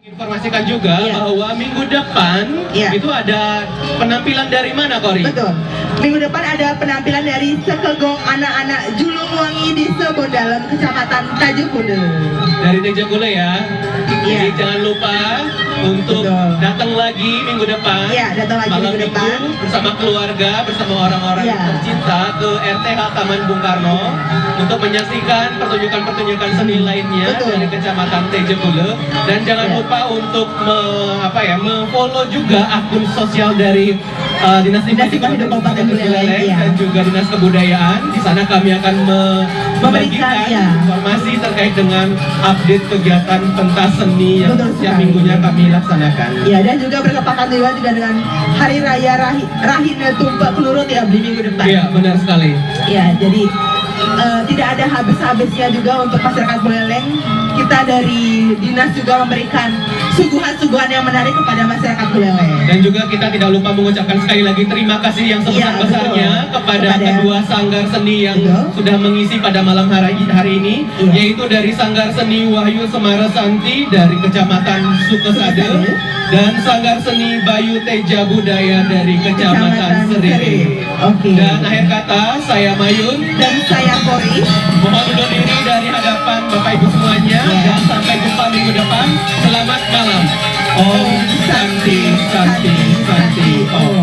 Informasikan juga bahwa minggu depan itu ada penampilan dari mana, Kori? Betul. Minggu depan ada penampilan dari Sekegong anak-anak Julungwangi di Sebondalem, Kecamatan Tajukule. Dari Tajukule ya. Jadi jangan lupa untuk datang lagi minggu depan. Iya, datang lagi malam minggu depan bersama keluarga, bersama orang-orang tercinta ke RTH Taman Bung Karno untuk menyaksikan pertunjukan-pertunjukan seni lainnya dari Kecamatan Tajukule. Dan jangan lupa untuk follow juga akun sosial dari Dinas Lingkungan Hidup Kabupaten Buleleng dan juga Dinas Kebudayaan. Di sana kami akan membagikan informasi terkait dengan update kegiatan pentas seni yang setiap minggunya kami laksanakan. Ya, dan juga bertepatan juga dengan Hari Raya Rahine Tumpak Kelurut ya di minggu depan. Iya, benar sekali. Ya, jadi tidak ada habis-habisnya juga untuk masyarakat Buleleng. Kita dari dinas juga memberikan suguhan-suguhan yang menarik kepada masyarakat Buleleng. Dan juga kita tidak lupa mengucapkan sekali lagi terima kasih yang sebesar-besarnya kepada kedua sanggar seni yang sudah mengisi pada malam hari ini, yaitu dari Sanggar Seni Wahyu Semara Santi dari Kecamatan Sukesade dan Sanggar Seni Bayu Teja Budaya dari Kecamatan Seriri. Dan akhir kata, saya Mayun dan saya Kori mohon undur diri dari hadapan Bapak Ibu semuanya dan sampai jumpa minggu depan. Selamat malam. Om Santi Santi Santi Om.